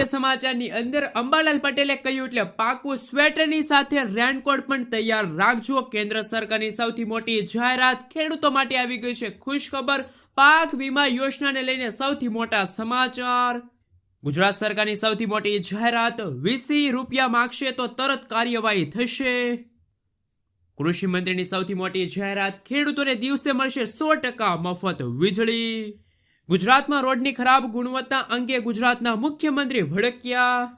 મુખ્ય સમાચારની અંદર અંબાલાલ પટેલે કહ્યું એટલે પાકું સ્વેટરની સાથે રેનકોટ પણ તૈયાર રાખજો। કેન્દ્ર સરકારની સૌથી મોટી જાહેરાત ખેડૂતો માટે આવી ગઈ છે ખુશખબર। પાક વીમા યોજનાને લઈને સૌથી મોટા સમાચાર। ગુજરાત સરકારની સૌથી મોટી જાહેરાત, વીસી રૂપિયા માંગશે તો તરત કાર્યવાહી થશે। કૃષિ મંત્રીની સૌથી મોટી જાહેરાત, ખેડૂતોને દિવસે મળશે 100% મફત વીજળી। ગુજરાતમાં રોડની ખરાબ ગુણવત્તા અંગે ગુજરાતના મુખ્યમંત્રી ભડક્યા।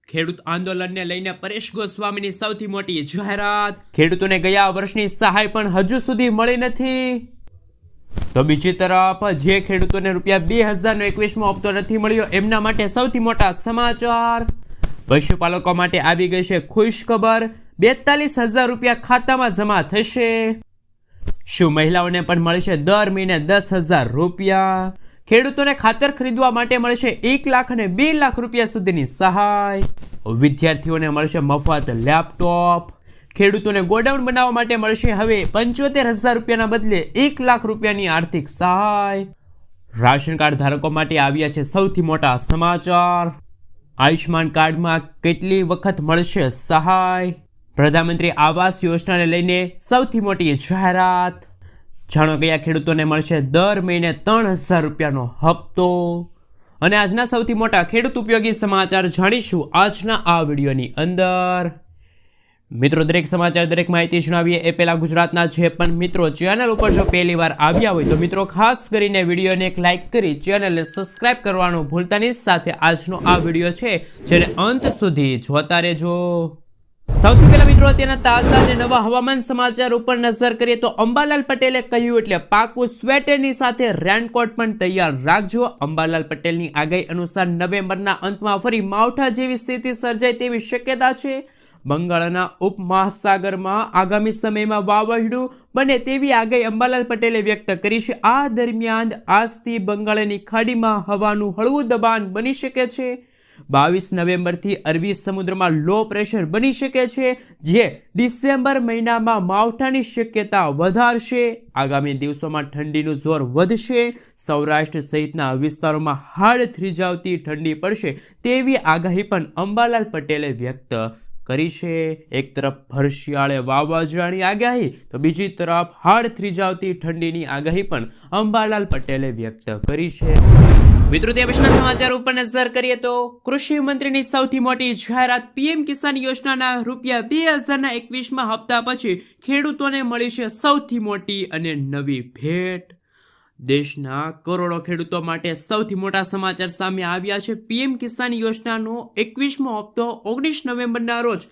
ખેડૂત આંદોલનને લઈને પરેશ ગોસ્વામીની સૌથી મોટી જાહેરાત, ખેડૂતોને ગયા વર્ષની સહાય પણ હજુ સુધી મળી નથી। તો બીજી તરફ જે ખેડૂતોને ₹2021 હપ્તો નથી મળ્યો એમના માટે સૌથી મોટા સમાચાર। પશુપાલકો માટે આવી ગઈ છે ખુશખબર, ₹42,000 ખાતામાં જમા થશે। શું મહિલાઓને પણ મળશે દર મહિને ₹10,000? ખેડૂતોને ખાતર ખરીદવા માટે મળશે 1 લાખ અને 2 લાખ રૂપિયા સુધીની સહાય। વિદ્યાર્થીઓને મળશે મફત લેપટોપ। ખેડૂતોને ગોડાઉન બનાવવા માટે મળશે હવે ₹75,000 બદલે 1 લાખ રૂપિયાની આર્થિક સહાય। રાશન કાર્ડ ધારકો માટે આવ્યા છે સૌથી મોટા સમાચાર। આયુષ્માન કાર્ડમાં કેટલી વખત મળશે સહાય? પ્રધાનમંત્રી આવાસ યોજનાને લઈને સૌથી મોટી જાહેરાત। જાણો કયા ખેડૂતોને મળશે દર મહિને ₹3,000નો હપ્તો? અને આજના સૌથી મોટા ખેડૂત ઉપયોગી સમાચાર જાણીશું આજના આ વિડીયોની અંદર। મિત્રો, દરેક સમાચાર, દરેક માહિતી જણાવીએ એ પહેલા ગુજરાતના જે પણ મિત્રો ચેનલ ઉપર જો પહેલી વાર આવ્યા હોય તો મિત્રો ખાસ કરીને વિડીયોને એક લાઇક કરી ચેનલને સબસ્ક્રાઇબ કરવાનું ભૂલતા નહીં। સાથે આજનો આ વિડીયો છે જેને અંત સુધી જોતા રહેજો। સૌથી પહેલા મિત્રો અત્યારના તાજા અને નવા હવામાન સમાચાર ઉપર નજર કરીએ તો અંબાલાલ પટેલે કહ્યું એટલે પાકું સ્વેટરની સાથે રેનકોટ પણ તૈયાર રાખજો। અંબાલાલ પટેલની આગાહી અનુસાર નવેમ્બરના અંતમાં ફરી માવઠા જેવી સ્થિતિ સર્જાય તેવી શક્યતા છે। બંગાળના ઉપમહાસાગરમાં આગામી સમયમાં વાવાઝોડું બને તેવી આગાહી અંબાલાલ પટેલે વ્યક્ત કરી છે। આ દરમિયાન આજથી બંગાળની ખાડીમાં હવાનું હળવું દબાણ બની શકે છે। 22 નવેમ્બરથી અરબી સમુદ્રમાં લો પ્રેશર બની શકે છે જે ડિસેમ્બર મહિનામાં માવઠાની શક્યતા વધારશે। આગામી દિવસોમાં ઠંડીનું જોર વધશે। સૌરાષ્ટ્ર સહિતના વિસ્તારોમાં હાડ થીજાવતી ઠંડી પડશે તેવી આગાહી પણ અંબાલાલ પટેલે વ્યક્ત કરી છે। એક તરફ ભર શિયાળે વાવાઝોડાની આગાહી તો બીજી તરફ હાડ થીજાવતી ઠંડીની આગાહી પણ અંબાલાલ પટેલે વ્યક્ત કરી છે। મિત્રો, તે પછીના સમાચાર ઉપર નજર કરીએ તો કૃષિ મંત્રીની સૌથી મોટી જાહેરાત, પીએમ કિસાન યોજનાના ₹2021 હપ્તા પછી ખેડૂતોને મળી છે સૌથી મોટી અને નવી ભેટ। દેશના કરોડો ખેડૂતો માટે સૌથી મોટા સમાચાર સામે આવ્યા છે। પીએમ કિસાન યોજનાનો 21મો હપ્તો 19 નવેમ્બરના રોજ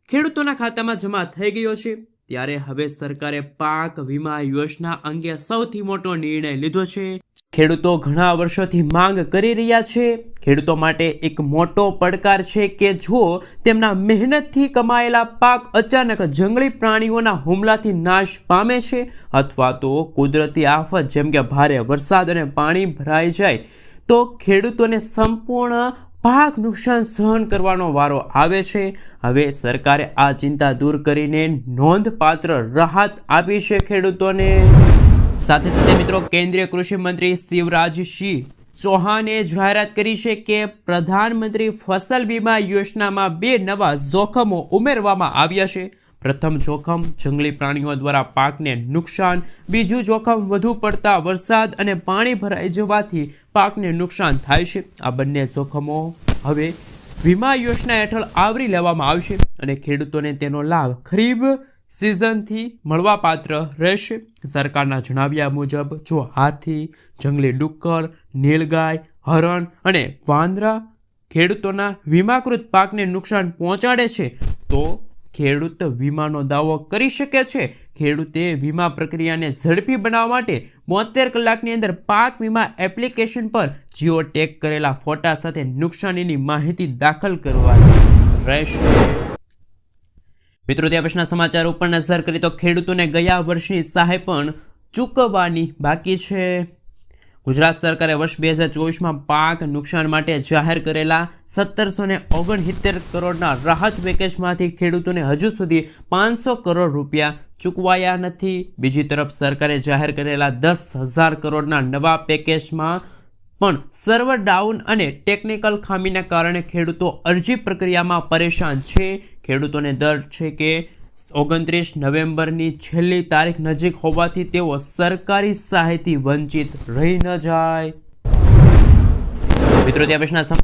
ખેડૂતોના ખાતામાં જમા થઈ ગયો છે। ત્યારે હવે સરકારે પાક વીમા યોજના અંગે સૌથી મોટો નિર્ણય લીધો છે। ખેડૂતો ઘણા વર્ષોથી માંગ કરી રહ્યા છે। ખેડૂતો માટે એક મોટો પડકાર છે કે જો તેમના મહેનતથી કમાયેલા પાક અચાનક જંગલી પ્રાણીઓના હુમલાથી નાશ પામે છે અથવા તો કુદરતી આફત જેમ કે ભારે વરસાદ અને પાણી ભરાઈ જાય તો ખેડૂતોને સંપૂર્ણ પાક નુકસાન સહન કરવાનો વારો આવે છે। હવે સરકારે આ ચિંતા દૂર કરીને નોંધપાત્ર રાહત આપી છે ખેડૂતોને। સાથે સાથે મિત્રો, કેન્દ્રીય કૃષિ મંત્રી શિવરાજસિંહ ચૌહાણે જાહેરાત કરી છે કે પ્રધાનમંત્રી ફસલ વીમા યોજનામાં 2 નવા જોખમો ઉમેરવામાં આવ્યા છે। પ્રથમ જોખમ જંગલી પ્રાણીઓ દ્વારા પાકને નુકસાન, બીજું જોખમ વધુ પડતા વરસાદ અને પાણી ભરાઈ જવાથી પાકને નુકસાન થાય છે। આ બંને જોખમો હવે વીમા યોજના હેઠળ આવરી લેવામાં આવશે અને ખેડૂતોને તેનો લાભ ખરીફ સિઝનથી મળવાપાત્ર રહેશે। સરકારના જણાવ્યા મુજબ જો હાથી, જંગલી ડુક્કર, નીલગાય, હરણ અને વાંદરા ખેડૂતોના વીમાકૃત પાકને નુકસાન પહોંચાડે છે તો ખેડૂત વીમાનો દાવો કરી શકે છે। ખેડૂતે વીમા પ્રક્રિયાને ઝડપી બનાવવા માટે 72 કલાકની અંદર પાક વીમા એપ્લિકેશન પર જીઓ ટેગ કરેલા ફોટા સાથે નુકસાનીની માહિતી દાખલ કરવાની રહેશે। મિત્રો, ત્યાં પછીના સમાચાર ઉપર નજર કરીએ તો ખેડૂતોને ગયા વર્ષની સહાય પણ ચૂકવવાની બાકી છે। ગુજરાત સરકારે વર્ષ 2024માં પાક નુકસાન માટે જાહેર કરેલા 1769 કરોડના રાહત પેકેજમાંથી ખેડૂતોને હજુ સુધી 500 કરોડ રૂપિયા ચૂકવાયા નથી। બીજી તરફ સરકારે જાહેર કરેલા 10,000 કરોડના નવા પેકેજમાં પણ સર્વર ડાઉન અને ટેકનિકલ ખામીના કારણે ખેડૂતો અરજી પ્રક્રિયામાં પરેશાન છે. ખેડૂતોને ડર છે કે 29 નવેમ્બરની છેલ્લી તારીખ નજીક હોવાથી તેઓ સરકારી સહાયથી વંચિત રહી ન જાય. મિત્રો, ત્યાં પછીના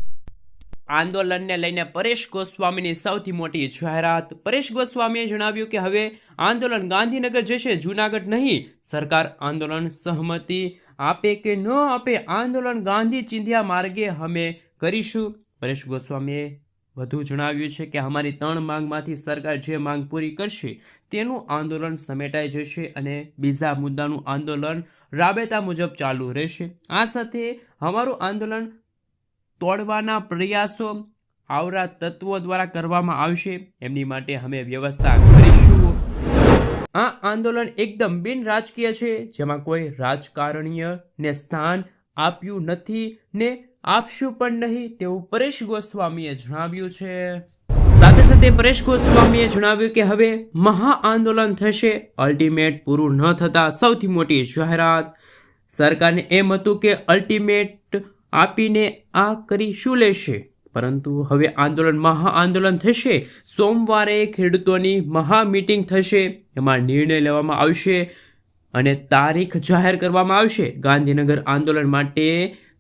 આંદોલનને લઈને પરેશ ગોસ્વામીની સૌથી મોટી જાહેરાત. પરેશ ગોસ્વામીએ જણાવ્યું કે હવે આંદોલન ગાંધીનગર જશે, જૂનાગઢ નહીં. સરકાર આંદોલન સહમતિ આપે કે ન આપે, આંદોલન ગાંધી ચિંધ્યા માર્ગે અમે કરીશું. પરેશ ગોસ્વામીએ વધુ જણાવ્યું છે કે અમારી 3 માંગમાંથી સરકાર જે માંગ પૂરી કરશે તેનું આંદોલન સમેટાઈ જશે અને બીજા મુદ્દાનું આંદોલન રાબેતા મુજબ ચાલુ રહેશે. આ સાથે અમારું આંદોલન તોડવાના પ્રયાસો આવરા તત્વો દ્વારા કરવામાં આવશે, એમની માટે અમે વ્યવસ્થા કરીશું. આ આંદોલન એકદમ બિન રાજકીય છે, જેમાં કોઈ રાજકારણીયને સ્થાન આપ્યું નથી ને આપશું પણ નહીં, તેવું પરેશ ગોસ્વામીએ જણાવ્યું છે. સાથે સાથે પરેશ ગોસ્વામીએ જણાવ્યું કે હવે મહાઆંદોલન થશે. અલ્ટિમેટ પૂરું ન થતા સૌથી મોટી જાહેરાત. સરકારને એમ હતું કે અલ્ટિમેટ આપીને આ કરી શું લેશે, પરંતુ હવે આંદોલન મહાઆંદોલન થશે. સોમવારે ખેડૂતોની મહા મીટિંગ થશે, એમાં નિર્ણય લેવામાં આવશે અને તારીખ જાહેર કરવામાં આવશે. ગાંધીનગર આંદોલન માટે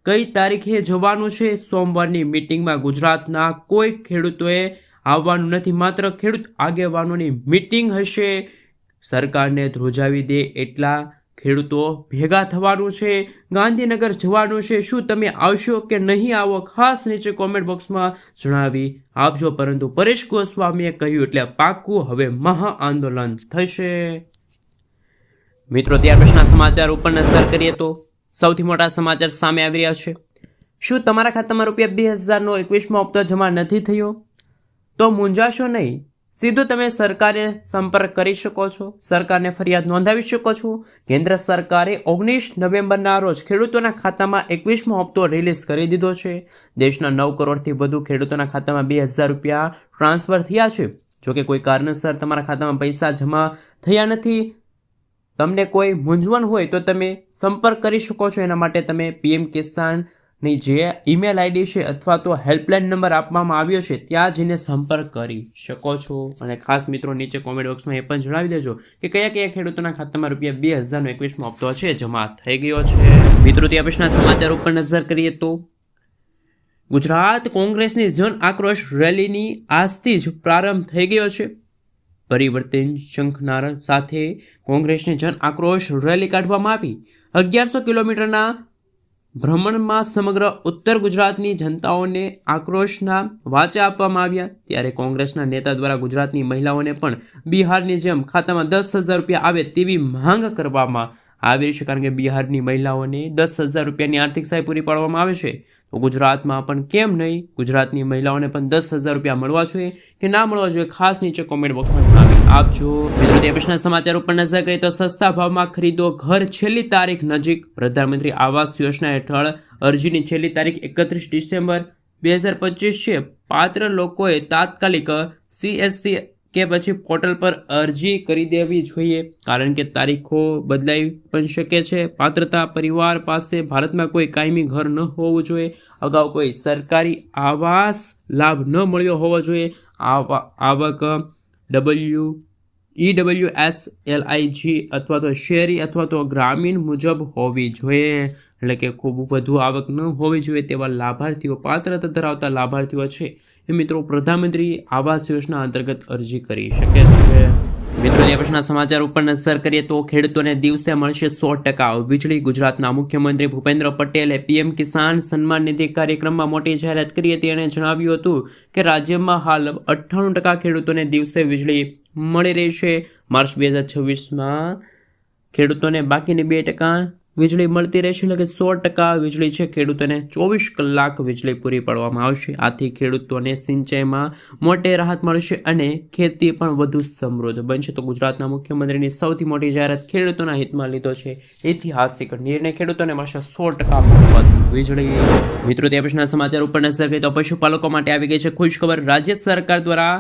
કઈ તારીખે જવાનું છે? સોમવારની મીટિંગમાં ગુજરાતના કોઈ ખેડૂતોએ આવવાનું નથી, માત્ર ખેડૂત આગેવાનોની મીટિંગ હશે. સરકારને ધ્રુજાવી દે એટલા ખેડૂતો ભેગા થવાનું છે, ગાંધીનગર જવાનું છે. શું તમે આવશો કે નહીં આવો? ખાસ નીચે કોમેન્ટ બોક્સમાં જણાવી આપજો. પરંતુ પરેશ ગોસ્વામીએ કહ્યું એટલે પાક્કું હવે મહાઆંદોલન થશે. મિત્રો, ત્યાર પછીના સમાચાર ઉપર નજર કરીએ તો સૌથી મોટા સમાચાર સામે આવી રહ્યા છે. શું તમારા ખાતામાં ₹2000નો 21મો હપ્તો જમા નથી થયો? તો મૂંઝાશો નહીં, સીધો તમે સરકારે સંપર્ક કરી શકો છો, સરકારને ફરિયાદ નોંધાવી શકો છો. કેન્દ્ર સરકારે 19 નવેમ્બરના રોજ ખેડૂતોના ખાતામાં 21મો હપ્તો રિલીઝ કરી દીધો છે. દેશના 9 કરોડથી વધુ ખેડૂતોના ખાતામાં ₹2000 ટ્રાન્સફર થયા છે. જોકે કોઈ કારણસર તમારા ખાતામાં પૈસા જમા થયા નથી, તમને કોઈ મૂંઝવણ હોય તો તમે સંપર્ક કરી શકો છો. એના માટે તમે PM કિસાનની જે ઈમેલ આઈડી છે અથવા તો હેલ્પલાઇન નંબર આપવામાં આવ્યો છે ત્યાં જઈને સંપર્ક કરી શકો છો. અને ખાસ મિત્રો, નીચે કોમેન્ટ બોક્સમાં એ પણ જણાવી દેજો કે કયા કયા ખેડૂતોના ખાતામાં ₹2000નો 21મો હપ્તો છે જમા થઈ ગયો છે. મિત્રો, ત્યાં પછીના સમાચાર ઉપર નજર કરીએ તો ગુજરાત કોંગ્રેસની જન આક્રોશ રેલીની આજથી જ પ્રારંભ થઈ ગયો છે. પરિવર્તન શંખનાદ સાથે કોંગ્રેસની જન આક્રોશ રેલી કાઢવામાં આવી. 1100 કિલોમીટરના ભ્રમણમાં સમગ્ર ઉત્તર ગુજરાતની જનતાઓને આક્રોશના વાચા આપવામાં આવ્યા. ત્યારે કોંગ્રેસના નેતા દ્વારા ગુજરાતની મહિલાઓને પણ બિહારની જેમ ખાતામાં ₹10,000 આવે તેવી માંગ કરવામાં આવી છે. કારણ કે બિહારની મહિલાઓને ₹10,000ની આર્થિક સહાય પૂરી પાડવામાં આવે છે, તો ગુજરાતમાં પણ કેમ નહીં? ગુજરાતની મહિલાઓને પણ ₹10,000 મળવા જોઈએ કે ના મળવા જોઈએ? ખાસ નીચે કોમેન્ટ બોક્સમાં જણાવી આપજો. મિત્રો, તે પછીના સમાચાર ઉપર નજર કરીએ તો સસ્તા ભાવમાં ખરીદો ઘર, છેલ્લી તારીખ નજીક. પ્રધાનમંત્રી આવાસ યોજના હેઠળ અરજીની છેલ્લી તારીખ 31 ડિસેમ્બર 2025 છે. પાત્ર લોકોએ તાત્કાલિક CSC કે પછી પોર્ટલ પર અરજી કરી દેવી જોઈએ, કારણ કે તારીખો બદલાઈ પણ શકે છે. પાત્રતા પરિવાર પાસે ભારતમાં કોઈ કાયમી ઘર ન હોવું જોઈએ, અગાઉ કોઈ સરકારી આવાસ લાભ ન મળ્યો હોવો જોઈએ, આવક EWS LIG અથવા તો શહેરી અથવા તો ગ્રામીણ મુજબ હોવી જોઈએ. એટલે કે ખૂબ વધુ આવક ન હોવી જોઈએ તેવા લાભાર્થીઓ, પાત્રતા ધરાવતા લાભાર્થીઓ છે એ મિત્રો પ્રધાનમંત્રી આવાસ યોજના અંતર્ગત અરજી કરી શકે છે. મિત્રો, તે પછીના સમાચાર ઉપર નજર કરીએ તો ખેડૂતોને દિવસે મળશે 100% વીજળી. ગુજરાતના મુખ્યમંત્રી ભૂપેન્દ્ર પટેલે PM કિસાન સન્માન નિધિ કાર્યક્રમમાં મોટી જાહેરાત કરી હતી. એણે જણાવ્યું હતું કે રાજ્યમાં હાલ 98% ખેડૂતોને દિવસે વીજળી મળી રહી છે. માર્ચ 2026માં ખેડૂતોને બાકીની 2% વીજળી મળતી રહેશે, એટલે કે 100% વીજળી છે ખેડૂતોને 24 કલાક વીજળી પૂરી પાડવામાં આવશે. આથી ખેડૂતોને સિંચાઈમાં મોટી રાહત મળશે અને ખેતી પણ વધુ સમૃદ્ધ બનશે. તો ગુજરાતના મુખ્યમંત્રીની સૌથી મોટી જાહેરાત ખેડૂતોના હિતમાં લીધો છે. ઐતિહાસિક નિર્ણય, ખેડૂતોને મળશે 100% મફત વીજળી. મિત્રો, તે પછીના સમાચાર ઉપર નજર કરીએ તો પશુપાલકો માટે આવી ગઈ છે ખુશ ખબર. રાજ્ય સરકાર દ્વારા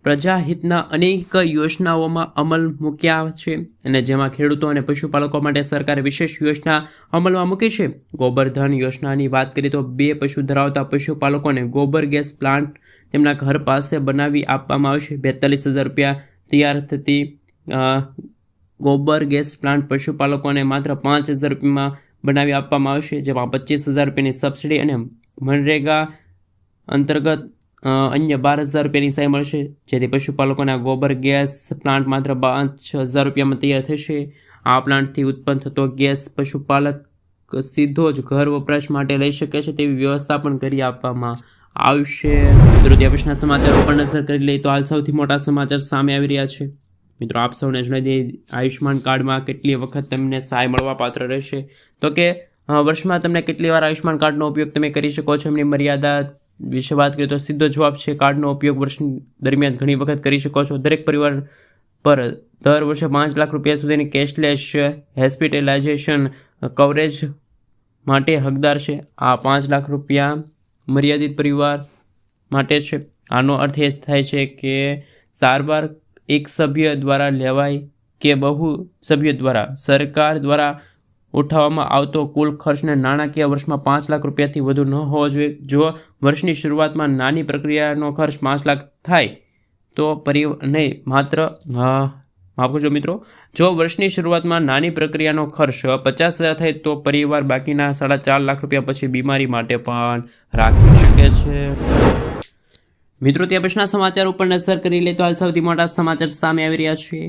પ્રજાહિતના અનેક યોજનાઓમાં અમલ મૂક્યા છે અને જેમાં ખેડૂતો અને પશુપાલકો માટે સરકારે વિશેષ યોજના અમલમાં મૂકી છે. ગોબરધન યોજનાની વાત કરીએ તો 2 પશુ ધરાવતા પશુપાલકોને ગોબર ગેસ પ્લાન્ટ તેમના ઘર પાસે બનાવી આપવામાં આવશે. 42,000 રૂપિયા તૈયાર થતી ગોબર ગેસ પ્લાન્ટ પશુપાલકોને માત્ર 5,000 રૂપિયામાં બનાવી આપવામાં આવશે, જેમાં 25,000 રૂપિયાની સબસિડી અને મનરેગા અંતર્ગત અન્ય 12,000 રૂપિયાની સહાય મળશે, જેથી પશુપાલકોના ગોબર ગેસ પ્લાન્ટ માત્ર 5,000 રૂપિયામાં તૈયાર થશે. આ પ્લાન્ટથી ઉત્પન્ન થતો ગેસ પશુપાલક સીધો જ ઘર વપરાશ માટે લઈ શકે છે તેવી વ્યવસ્થા પણ કરી આપવામાં આવશે. મિત્રો, ત્યાં પછીના સમાચાર ઉપર નજર કરી લઈએ તો હાલ સૌથી મોટા સમાચાર સામે આવી રહ્યા છે. મિત્રો, આપ સૌને જણાવી દઈએ, આયુષ્યમાન કાર્ડમાં કેટલી વખત તમને સહાય મળવા પાત્ર રહેશે. તો કે વર્ષમાં તમને કેટલી વાર આયુષ્યમાન કાર્ડનો ઉપયોગ તમે કરી શકો છો, એમની મર્યાદા વિશે વાત કરીએ તો સીધો જવાબ છે કાર્ડનો ઉપયોગ વર્ષ દરમિયાન ઘણી વખત કરી શકો છો. દરેક પરિવાર પર દર વર્ષે 5 લાખ રૂપિયા સુધીની કેશલેસ હોસ્પિટલાઇઝેશન કવરેજ માટે હકદાર છે. આ 5 લાખ રૂપિયા મર્યાદિત પરિવાર માટે છે. આનો અર્થ એ થાય છે કે સારવાર એક સભ્ય દ્વારા લેવાય કે બહુ સભ્ય દ્વારા સરકાર દ્વારા ઉઠાવવામાં આવતો કુલ ખર્ચને નાણાકીય વર્ષમાં 5 લાખ રૂપિયાથી વધુ ન હોવો જોઈએ. જો વર્ષની શરૂઆતમાં નાની પ્રક્રિયાનો ખર્ચ 5 લાખ થાય તો માફ કરજો મિત્રો, જો વર્ષની શરૂઆતમાં નાની પ્રક્રિયાનો ખર્ચ 50,000 થાય તો પરિવાર બાકીના 4.5 લાખ રૂપિયા પછી બીમારી માટે પણ રાખી શકે છે. મિત્રો, ત્યાં પછીના સમાચાર ઉપર નજર કરી લે તો હાલ સૌથી મોટા સમાચાર સામે આવી રહ્યા છે.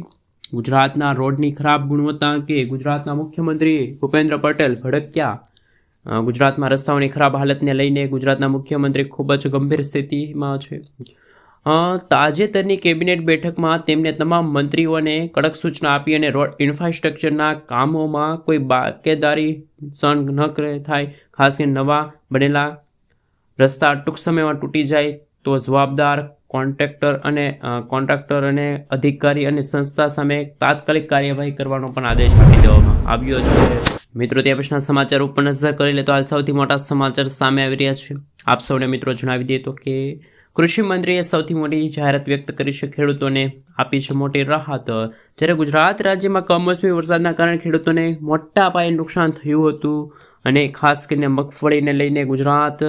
ગુજરાતના રોડની ખરાબ ગુણવત્તા અંગે ગુજરાતના મુખ્યમંત્રી ભૂપેન્દ્ર પટેલ ભડક્યા. ગુજરાતમાં રસ્તાઓની ખરાબ હાલતને લઈને ગુજરાતના મુખ્યમંત્રી ખૂબ જ ગંભીર સ્થિતિમાં છે. તાજેતરની કેબિનેટ બેઠકમાં તેમણે તમામ મંત્રીઓને કડક સૂચના આપી અને રોડ ઇન્ફ્રાસ્ટ્રક્ચરના કામોમાં કોઈ બાકેદારી સહન ન થાય. ખાસ કરીને નવા બનેલા રસ્તા ટૂંક સમયમાં તૂટી જાય તો જવાબદાર કોન્ટ્રાક્ટર અને અધિકારી અને સંસ્થા સામે તાત્કાલિક કાર્યવાહી કરવાનો પણ આદેશ આપી દેવામાં આવ્યો છે. મિત્રો, ત્યાં પછીના સમાચાર ઉપર નજર કરી લે તો હાલ સૌથી મોટા સમાચાર સામે આવી રહ્યા છે. આપ સૌને મિત્રો જણાવી દઈએ તો કે કૃષિ મંત્રીએ સૌથી મોટી જાહેરાત વ્યક્ત કરી છે. ખેડૂતોને આપી છે મોટી રાહત. જ્યારે ગુજરાત રાજ્યમાં કમોસમી વરસાદના કારણે ખેડૂતોને મોટા પાયે નુકસાન થયું હતું અને ખાસ કરીને મગફળીને લઈને ગુજરાત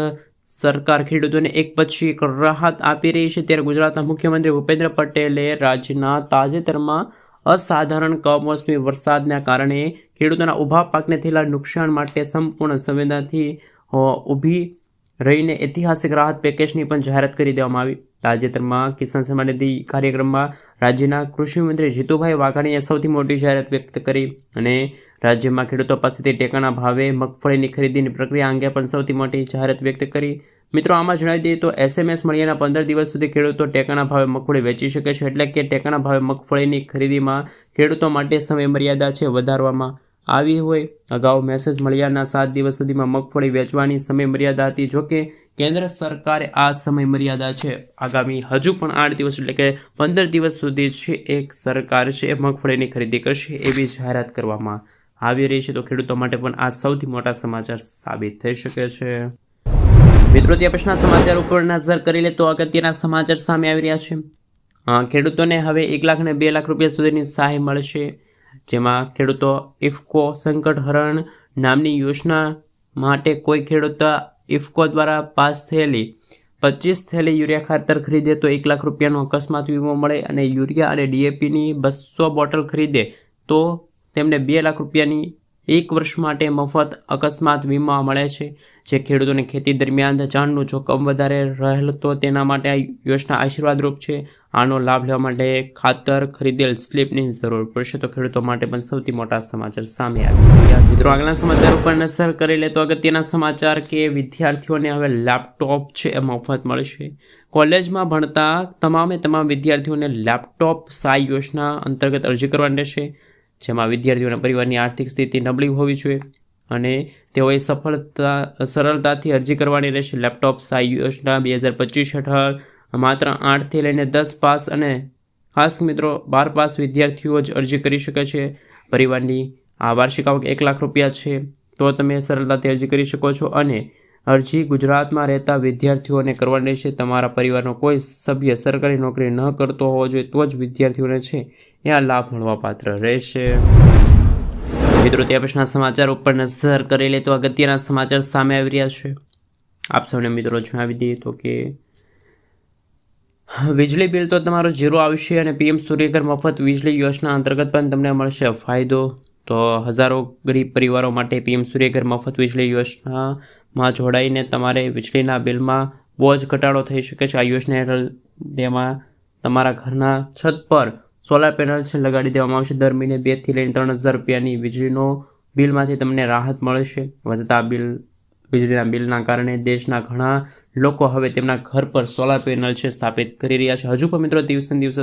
સરકાર ખેડૂતોને એક પછી એક રાહત આપી રહી છે. ત્યારે ગુજરાતના મુખ્યમંત્રી ભૂપેન્દ્ર પટેલે રાજ્યના તાજેતરમાં અસાધારણ કમોસમી વરસાદના કારણે ખેડૂતોના ઊભા પાકને થયેલા નુકસાન માટે સંપૂર્ણ સંવેદનાથી ઊભી રહીને ઐતિહાસિક રાહત પેકેજની પણ જાહેરાત કરી દેવામાં આવી. તાજેતરમાં કિસાન સન્માન નિધિ કાર્યક્રમમાં રાજ્યના કૃષિમંત્રી જીતુભાઈ વાઘાણીએ સૌથી મોટી જાહેરાત વ્યક્ત કરી અને રાજ્યમાં ખેડૂતો પાસેથી ટેકાના ભાવે મગફળીની ખરીદીની પ્રક્રિયા અંગે પણ સૌથી મોટી જાહેરાત વ્યક્ત કરી. મિત્રો, આમાં જણાવી દઈએ તો SMS મળ્યાના 15 દિવસ સુધી ખેડૂતો ટેકાના ભાવે મગફળી વેચી શકે છે. એટલે કે ટેકાના ભાવે મગફળીની ખરીદીમાં ખેડૂતો માટે સમય મર્યાદા છે વધારવામાં આવી હોય. અગાઉ મેસેજ મળ્યાના 7 દિવસ સુધીમાં મગફળી વેચવાની સમય મર્યાદા હતી. જોકે કેન્દ્ર સરકારે આ સમય મર્યાદા છે આગામી હજુ પણ 8 દિવસ એટલે કે 15 દિવસ સુધી છે એક સરકાર છે મગફળીની ખરીદી કરશે એવી જાહેરાત કરવામાં આવી રહી છે. તો ખેડૂતો માટે પણ આ સૌથી મોટા સમાચાર સાબિત થઈ શકે છે. મિત્રો, ત્યાં પછીના સમાચાર ઉપર નજર કરી લે તો અગત્યના સમાચાર સામે આવી રહ્યા છે. ખેડૂતોને હવે 1 લાખ અને 2 લાખ રૂપિયા સુધીની સહાય મળશે. જેમાં ખેડૂતો ઇફકો સંકટ હરણ નામની યોજના માટે કોઈ ખેડૂત ઇફકો દ્વારા પાસ થયેલી 25 થેલી યુરિયા ખાતર ખરીદે તો 1 લાખ રૂપિયાનો અકસ્માત વીમો મળે અને યુરિયા અને DAPની 200 બોટલ ખરીદે તો તેમને 2 લાખ રૂપિયાની 1 વર્ષ માટે મફત અકસ્માત વીમા મળે છે. જે ખેડૂતોને ખેતી દરમિયાન જાનનું જોખમ વધારે રહેલ તો તેના માટે આ યોજના આશીર્વાદરૂપ છે. આનો લાભ લેવા માટે ખાતર ખરીદેલ સ્લીપની જરૂર પડશે. તો ખેડૂતો માટે પણ સૌથી મોટા સમાચાર સામે આવી રહ્યા છે. મિત્રો, આગળના સમાચાર ઉપર નજર કરી લે તો અગત્યના સમાચાર કે વિદ્યાર્થીઓને હવે લેપટોપ છે એ મફત મળશે. કોલેજમાં ભણતા તમામ વિદ્યાર્થીઓને લેપટોપ સહાય યોજના અંતર્ગત અરજી કરવાની રહેશે. જેમાં વિદ્યાર્થીઓના પરિવારની આર્થિક સ્થિતિ નબળી હોવી જોઈએ અને તેઓએ સરળતાથી અરજી કરવાની રહેશે. લેપટોપ સહાય યોજના 2025 હેઠળ માત્ર 8 થી લઈને 10 પાસ અને ખાસ મિત્રો 12 પાસ વિદ્યાર્થીઓ જ અરજી કરી શકે છે. પરિવારની આ વાર્ષિક આવક 1 લાખ રૂપિયા છે તો તમે સરળતાથી અરજી કરી શકો છો અને અરજી ગુજરાતમાં રહેતા વિદ્યાર્થીઓને કરવાની છે. તમારા પરિવારનો કોઈ સભ્ય સરકારી નોકરી ન કરતો હોવો જોઈએ તો જ વિદ્યાર્થીઓને છે એ આ લાભ મળવાપાત્ર રહેશે. મિત્રો ત્યાં પછીના સમાચાર ઉપર નજર કરી લે તો અગત્યના સમાચાર સામે આવી રહ્યા છે. આપ સૌને મિત્રો જણાવી દઈએ તો કે વીજળી બિલ તો તમારો ઝીરો આવશે અને પીએમ સૂર્યઘર મફત વીજળી યોજના અંતર્ગત પણ તમને મળશે ફાયદો. તો હજારો ગરીબ પરિવારો માટે પીએમ સૂર્યઘર મફત વીજળી યોજનામાં જોડાઈને તમારે વીજળીના બિલમાં બહુ જ ઘટાડો થઈ શકે છે. આ યોજના હેઠળ તેમાં તમારા ઘરના છત પર સોલાર પેનલ્સ લગાડી દેવામાં આવશે. દર મહિને 2 થી લઈને 3,000 રૂપિયાની વીજળીનો બિલમાંથી તમને રાહત મળશે. વધતા વીજળીના બિલના કારણે દેશના ઘણા લોકો હવે તેમના ઘર પર સોલાર પેનલ છે સ્થાપિત કરી રહ્યા છે. હજુ પણ મિત્રો દિવસે ને દિવસે